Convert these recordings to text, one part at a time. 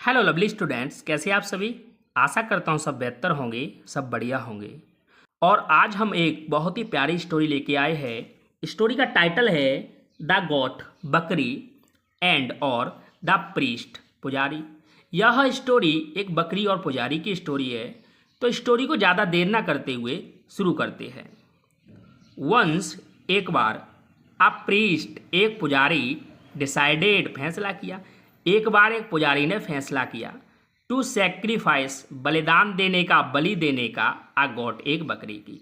Hello lovely students, कैसे आप सभी। आशा करता हूँ सब बेहतर होंगे, सब बढ़िया होंगे। और आज हम एक बहुत ही प्यारी स्टोरी लेके आए हैं। स्टोरी का टाइटल है द गॉट, बकरी एंड और द प्रीस्ट, पुजारी। यह स्टोरी एक बकरी और पुजारी की स्टोरी है। तो स्टोरी को ज़्यादा देर ना करते हुए शुरू करते हैं। वंस, एक बार, अ प्रीस्ट, एक पुजारी, डिसाइडेड, फैसला किया। एक बार एक पुजारी ने फैसला किया टू सेक्रीफाइस, बलिदान देने का, बलि देने का, अ गॉट, एक बकरी की।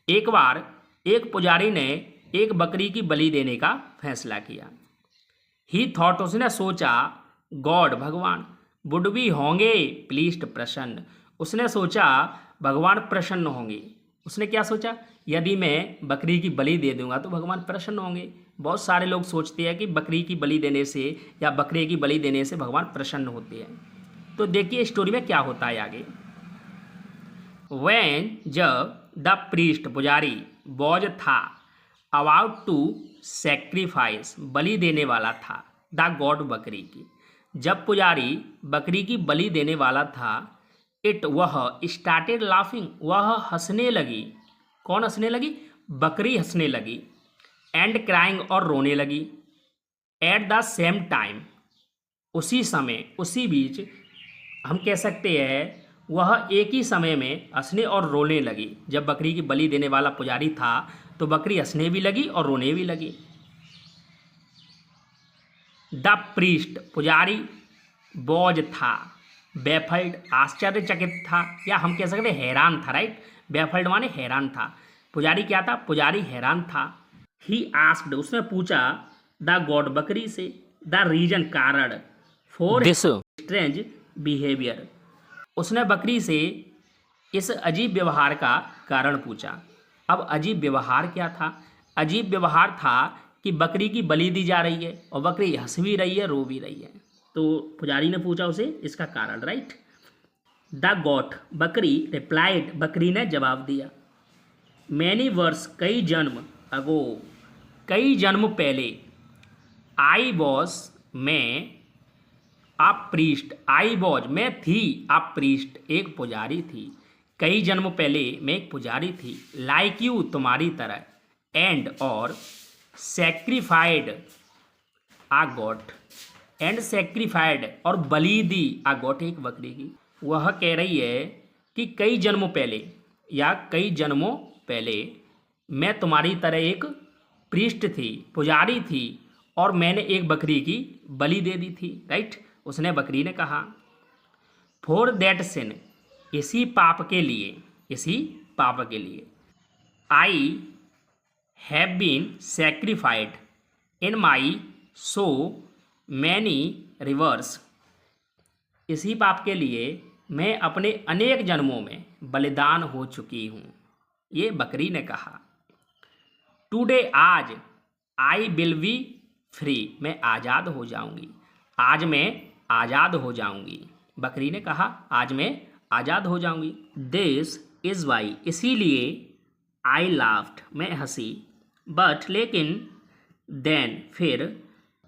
एक बार एक पुजारी ने एक बकरी की बलि देने का फैसला किया। ही थॉट, उसने सोचा, गॉड, भगवान, वुड बी, होंगे, प्लीज्ड, प्रसन्न। उसने सोचा भगवान प्रसन्न होंगे। उसने क्या सोचा, यदि मैं बकरी की बलि दे दूंगा तो भगवान प्रसन्न होंगे। बहुत सारे लोग सोचते हैं कि बकरी की बलि देने से या बकरे की बलि देने से भगवान प्रसन्न होते हैं। तो देखिए स्टोरी में क्या होता है आगे। वैन, जब, द प्रीस्ट, पुजारी, वॉज, था, अबाउट टू सेक्रीफाइस, बलि देने वाला था, द गॉड, बकरी की। जब पुजारी बकरी की बलि देने वाला था, इट, वह, स्टार्टेड लाफिंग, वह हंसने लगी। कौन हंसने लगी? बकरी हंसने लगी। एंड क्राइंग, और रोने लगी। एट द सेम टाइम, उसी समय, उसी बीच, हम कह सकते हैं वह एक ही समय में हंसने और रोने लगी। जब बकरी की बलि देने वाला पुजारी था तो बकरी हंसने भी लगी और रोने भी लगी। द प्रीस्ट, पुजारी, बॉज, था, बेफल्ड, आश्चर्यचकित था, या हम कह सकते हैरान था, राइट। बेफल्ड माने हैरान था। पुजारी क्या था? पुजारी हैरान था। ही आस्क्ड, उसने पूछा, द गॉड, बकरी से, द रीजन, कारण, फॉर दिस स्ट्रेंज बिहेवियर, उसने बकरी से इस अजीब व्यवहार का कारण पूछा। अब अजीब व्यवहार क्या था? अजीब व्यवहार था कि बकरी की बलि दी जा रही है और बकरी हंस भी रही है, रो भी रही है। तो पुजारी ने पूछा उसे इसका कारण, राइट। द गॉट, बकरी, रिप्लाइड, बकरी ने जवाब दिया, मैनी वर्ष, कई जन्म, अगो, कई जन्म पहले, आई वॉज, मैं, अ प्रीस्ट, आई वॉज, मैं थी, अ प्रीस्ट, एक पुजारी थी। कई जन्म पहले मैं एक पुजारी थी। लाइक यू, तुम्हारी तरह। एंड, और, सेक्रीफाइड, आ गॉट, एंड सेक्रीफाइड, और बलि दी, आ गॉट, एक बकरी की। वह कह रही है कि कई जन्मों पहले या कई जन्मों पहले मैं तुम्हारी तरह एक प्रीस्ट थी, पुजारी थी, और मैंने एक बकरी की बलि दे दी थी, राइट। उसने, बकरी ने कहा, फॉर दैट सिन, इसी पाप के लिए, इसी पाप के लिए, I have been sacrificed in my so many rivers, इसी पाप के लिए मैं अपने अनेक जन्मों में बलिदान हो चुकी हूँ, ये बकरी ने कहा। टुडे, आज, आई विल बी फ्री, मैं आज़ाद हो जाऊंगी, आज मैं आज़ाद हो जाऊंगी। बकरी ने कहा आज मैं आज़ाद हो जाऊंगी। दिस इज़ वाई, इसीलिए, आई लाफ्ड, मैं हंसी, बट, लेकिन, देन, फिर,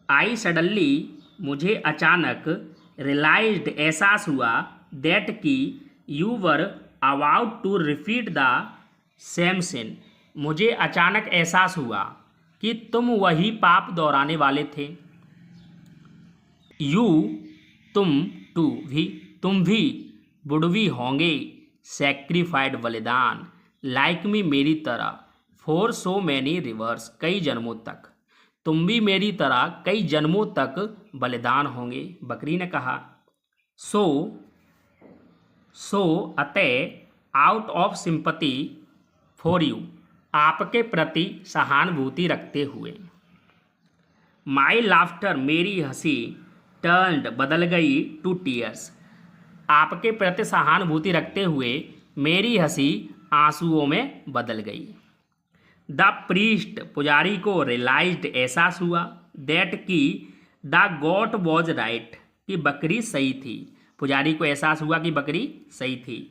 आई सडनली, मुझे अचानक, रियलाइज्ड, एहसास हुआ, दैट कि, you were about to repeat the same sin, मुझे अचानक एहसास हुआ कि तुम वही पाप दोहराने वाले थे। यू, तुम, टू, भी, तुम भी, वुड भी, होंगे, सेक्रीफाइड, बलिदान, लाइक मी, मेरी तरह, फॉर सो मैनी रिवर्स, कई जन्मों तक, तुम भी मेरी तरह कई जन्मों तक बलिदान होंगे। बकरी ने कहा, सो, अतः, out of sympathy for you, आपके प्रति सहानुभूति रखते हुए, माई लाफ्टर, मेरी हंसी, टर्न्ड, बदल गई, टू टीयर्स, आपके प्रति सहानुभूति रखते हुए मेरी हंसी आंसुओं में बदल गई। द प्रीस्ट, पुजारी को, रियलाइज्ड, एहसास हुआ, दैट कि, द गॉट वॉज राइट, कि बकरी सही थी। पुजारी को एहसास हुआ कि बकरी सही थी।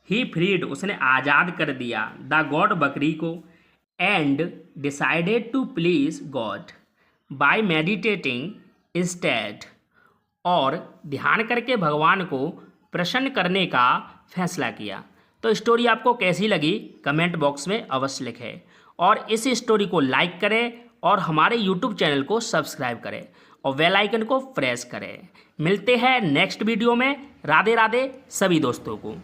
ही फ्रीड, उसने आज़ाद कर दिया, द गॉड, बकरी को, and decided to please god by meditating instead और ध्यान करके भगवान को प्रसन्न करने का फैसला किया। तो स्टोरी आपको कैसी लगी कमेंट बॉक्स में अवश्य लिखें और इस स्टोरी को लाइक करें और हमारे यूट्यूब चैनल को सब्सक्राइब करें और बेल आइकन को प्रेस करें। मिलते हैं नेक्स्ट वीडियो में। राधे राधे सभी दोस्तों को।